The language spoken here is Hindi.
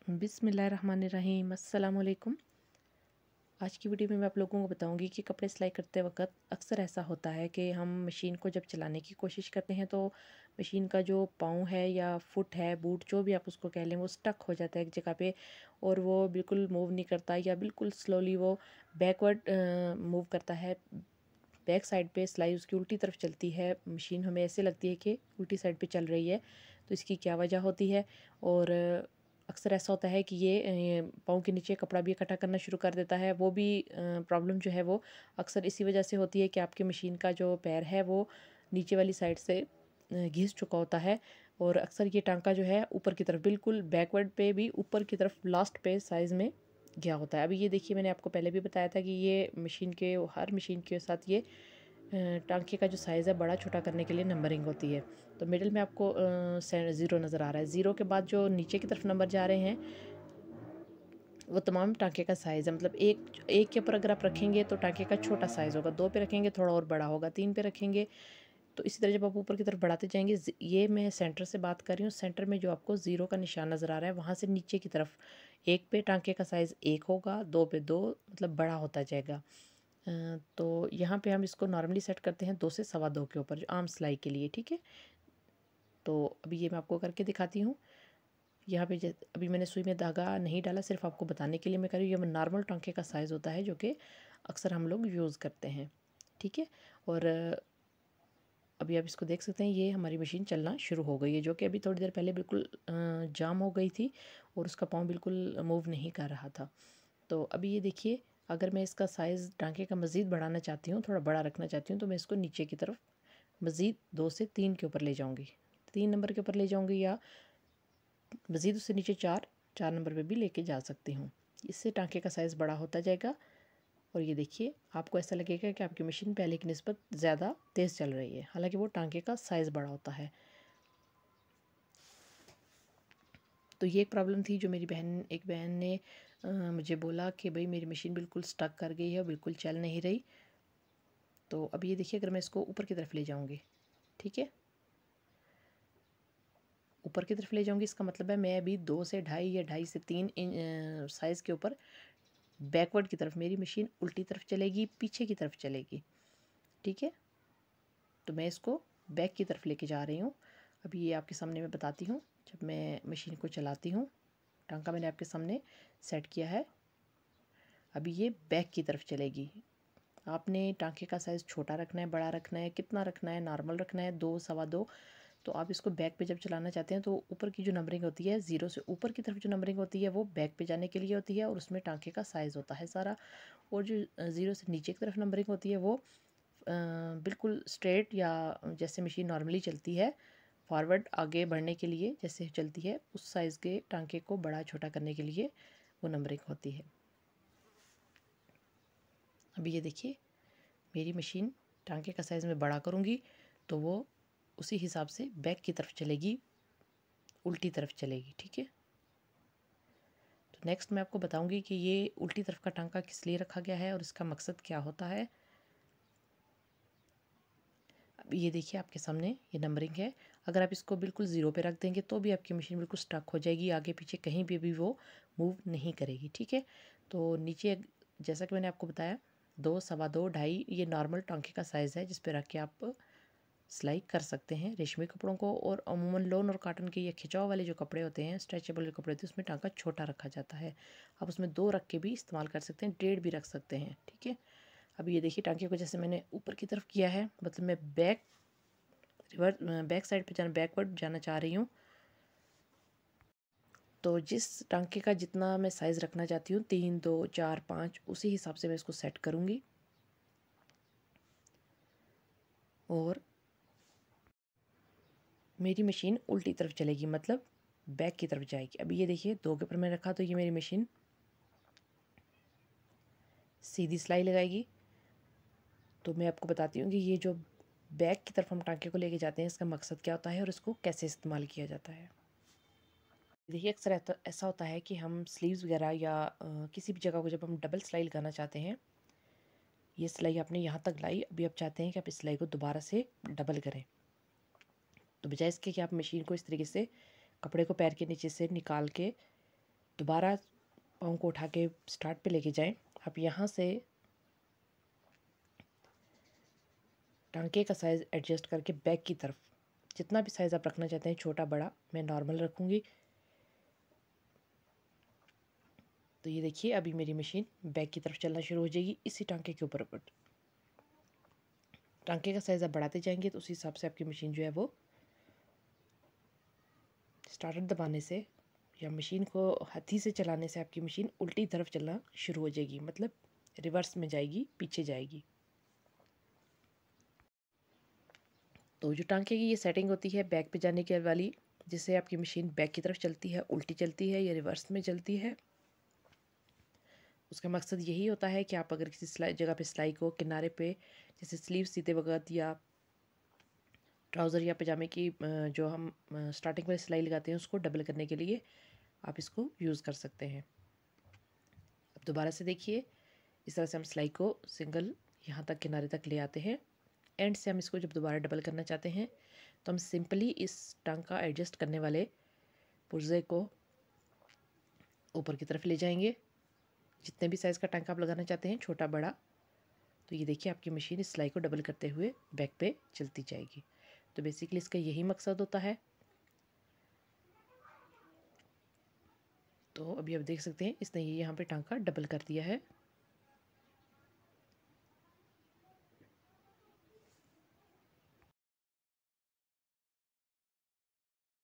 बिस्मिल्लाहिर्रहमानिर्रहीम। अस्सलाम वालेकुम। आज की वीडियो में मैं आप लोगों को बताऊंगी कि कपड़े सिलाई करते वक्त अक्सर ऐसा होता है कि हम मशीन को जब चलाने की कोशिश करते हैं तो मशीन का जो पाँव है या फुट है, बूट जो भी आप उसको कह लें, वो स्टक हो जाता है एक जगह पे और वो बिल्कुल मूव नहीं करता या बिल्कुल स्लोली वो बैकवर्ड मूव करता है। बैक साइड पे सिलाई उसकी उल्टी तरफ चलती है। मशीन हमें ऐसे लगती है कि उल्टी साइड पे चल रही है। तो इसकी क्या वजह होती है? और अक्सर ऐसा होता है कि ये पाँव के नीचे कपड़ा भी इकट्ठा करना शुरू कर देता है। वो भी प्रॉब्लम जो है वो अक्सर इसी वजह से होती है कि आपकी मशीन का जो पैर है वो नीचे वाली साइड से घिस चुका होता है और अक्सर ये टांका जो है ऊपर की तरफ बिल्कुल बैकवर्ड पे भी ऊपर की तरफ लास्ट पे साइज़ में गया होता है। अभी ये देखिए, मैंने आपको पहले भी बताया था कि ये मशीन के हर मशीन के साथ ये टांके का जो साइज़ है बड़ा छोटा करने के लिए नंबरिंग होती है। तो मिडिल में आपको ज़ीरो नज़र आ रहा है। ज़ीरो के बाद जो नीचे की तरफ नंबर जा रहे हैं वो तमाम टांके का साइज़ है। मतलब एक एक के ऊपर अगर आप रखेंगे तो टांके का छोटा साइज़ होगा, दो पे रखेंगे थोड़ा और बड़ा होगा, तीन पे रखेंगे तो इसी तरह जब आप ऊपर की तरफ बढ़ाते जाएंगे। ये मैं सेंटर से बात कर रही हूँ। सेंटर में जो आपको ज़ीरो का निशान नज़र आ रहा है वहाँ से नीचे की तरफ एक पे टांके का साइज़ एक होगा, दो पे दो, मतलब बड़ा होता जाएगा। तो यहाँ पे हम इसको नॉर्मली सेट करते हैं 2 से सवा 2 के ऊपर, जो आम सिलाई के लिए, ठीक है। तो अभी ये मैं आपको करके दिखाती हूँ। यहाँ पे अभी मैंने सुई में धागा नहीं डाला, सिर्फ आपको बताने के लिए मैं कर रही हूँ। ये नॉर्मल टांके का साइज़ होता है जो कि अक्सर हम लोग यूज़ करते हैं, ठीक है। और अभी आप इसको देख सकते हैं, ये हमारी मशीन चलना शुरू हो गई है, जो कि अभी थोड़ी देर पहले बिल्कुल जाम हो गई थी और उसका पाँव बिल्कुल मूव नहीं कर रहा था। तो अभी ये देखिए, अगर मैं इसका साइज़ टांके का मज़ीद बढ़ाना चाहती हूँ, थोड़ा बड़ा रखना चाहती हूँ, तो मैं इसको नीचे की तरफ मज़ीद 2 से 3 के ऊपर ले जाऊँगी, 3 नंबर के ऊपर ले जाऊँगी, या मज़ीद उससे नीचे 4 नंबर पे भी लेके जा सकती हूँ। इससे टांके का साइज़ बड़ा होता जाएगा और ये देखिए, आपको ऐसा लगेगा कि आपकी मशीन पहले की निस्बत ज़्यादा तेज़ चल रही है, हालांकि वो टांके का साइज़ बड़ा होता है। तो ये एक प्रॉब्लम थी जो मेरी एक बहन ने मुझे बोला कि भाई मेरी मशीन बिल्कुल स्टक कर गई है, बिल्कुल चल नहीं रही। तो अब ये देखिए, अगर मैं इसको ऊपर की तरफ ले जाऊंगी, ठीक है, ऊपर की तरफ ले जाऊंगी, इसका मतलब है मैं अभी 2 से 2.5 या 2.5 से 3 साइज़ के ऊपर बैकवर्ड की तरफ मेरी मशीन उल्टी तरफ चलेगी, पीछे की तरफ चलेगी, ठीक है। तो मैं इसको बैक की तरफ लेके जा रही हूँ। अभी ये आपके सामने मैं बताती हूँ। जब मैं मशीन को चलाती हूँ, टांका मैंने आपके सामने सेट किया है, अभी ये बैक की तरफ चलेगी। आपने टांके का साइज़ छोटा रखना है, बड़ा रखना है, कितना रखना है, नॉर्मल रखना है, 2 सवा 2। तो आप इसको बैक पे जब चलाना चाहते हैं तो ऊपर की जो नंबरिंग होती है, ज़ीरो से ऊपर की तरफ जो नंबरिंग होती है वो बैक पे जाने के लिए होती है और उसमें टांके का साइज़ होता है सारा। और जो ज़ीरो से नीचे की तरफ नंबरिंग होती है वो बिल्कुल स्ट्रेट, या जैसे मशीन नॉर्मली चलती है फॉरवर्ड आगे बढ़ने के लिए जैसे चलती है, उस साइज़ के टांके को बड़ा छोटा करने के लिए वो नंबरिंग होती है। अभी ये देखिए, मेरी मशीन टांके का साइज़ में बड़ा करूँगी तो वो उसी हिसाब से बैक की तरफ चलेगी, उल्टी तरफ चलेगी, ठीक है। तो नेक्स्ट मैं आपको बताऊंगी कि ये उल्टी तरफ का टांका किस लिए रखा गया है और इसका मकसद क्या होता है। अब ये देखिए, आपके सामने ये नंबरिंग है। अगर आप इसको बिल्कुल ज़ीरो पे रख देंगे तो भी आपकी मशीन बिल्कुल स्टक हो जाएगी, आगे पीछे कहीं भी वो मूव नहीं करेगी, ठीक है। तो नीचे जैसा कि मैंने आपको बताया, 2 सवा 2 2.5 ये नॉर्मल टांके का साइज़ है जिस पे रख के आप सिलाई कर सकते हैं रेशमी कपड़ों को। और अमूमन लॉन और कॉटन के ये खिंचाव वाले जो कपड़े होते हैं, स्ट्रेचेबल कपड़े होते हैं, उसमें टांका छोटा रखा जाता है। आप उसमें 2 रख के भी इस्तेमाल कर सकते हैं, 1.5 भी रख सकते हैं, ठीक है। अब ये देखिए, टांके को जैसे मैंने ऊपर की तरफ किया है, मतलब मैं बैक साइड पे बैकवर्ड जाना चाह रही हूँ। तो जिस टांके का जितना मैं साइज़ रखना चाहती हूँ, 3 2 4 5, उसी हिसाब से मैं इसको सेट करूँगी और मेरी मशीन उल्टी तरफ चलेगी, मतलब बैक की तरफ जाएगी। अभी ये देखिए, 2 के ऊपर मैं रखा तो ये मेरी मशीन सीधी सिलाई लगाएगी। तो मैं आपको बताती हूँ कि ये जो बैक की तरफ हम टांके को लेके जाते हैं, इसका मकसद क्या होता है और इसको कैसे इस्तेमाल किया जाता है। देखिए, अक्सर ऐसा होता है कि हम स्लीव्स वगैरह या किसी भी जगह को जब हम डबल सिलाई लगाना चाहते हैं, ये सिलाई आपने यहाँ तक लाई, अभी आप चाहते हैं कि आप इस सिलाई को दोबारा से डबल करें। तो बजाय इसके कि आप मशीन को इस तरीके से कपड़े को पैर के नीचे से निकाल के दोबारा पाँव को उठा के स्टार्ट पे लेके जाएं। आप यहाँ से टांके का साइज़ एडजस्ट करके बैक की तरफ जितना भी साइज़ आप रखना चाहते हैं, छोटा बड़ा, मैं नॉर्मल रखूँगी। तो ये देखिए अभी मेरी मशीन बैक की तरफ चलना शुरू हो जाएगी इसी टांके के ऊपर ऊपर। टांके का साइज़ आप बढ़ाते जाएंगे तो उसी हिसाब से आपकी मशीन जो है वो स्टार्टर दबाने से या मशीन को हाथी से चलाने से आपकी मशीन उल्टी तरफ चलना शुरू हो जाएगी, मतलब रिवर्स में जाएगी, पीछे जाएगी। तो जो टांके की ये सेटिंग होती है बैक पे जाने के वाली, जिससे आपकी मशीन बैक की तरफ चलती है, उल्टी चलती है या रिवर्स में चलती है, उसका मकसद यही होता है कि आप अगर किसी सिलाई जगह पे सिलाई को किनारे पे जैसे स्लीव सीते वक्त या ट्राउज़र या पजामे की जो हम स्टार्टिंग में सिलाई लगाते हैं उसको डबल करने के लिए आप इसको यूज़ कर सकते हैं। अब दोबारा से देखिए, इस तरह से हम सिलाई को सिंगल यहाँ तक किनारे तक ले आते हैं। एंड से हम इसको जब दोबारा डबल करना चाहते हैं तो हम सिंपली इस टांग का एडजस्ट करने वाले पुर्जे को ऊपर की तरफ ले जाएंगे, जितने भी साइज़ का टांका आप लगाना चाहते हैं, छोटा बड़ा। तो ये देखिए आपकी मशीन इस सिलाई को डबल करते हुए बैक पे चलती जाएगी। तो बेसिकली इसका यही मकसद होता है। तो अभी आप देख सकते हैं इसने ये यहाँ पे टांका डबल कर दिया है।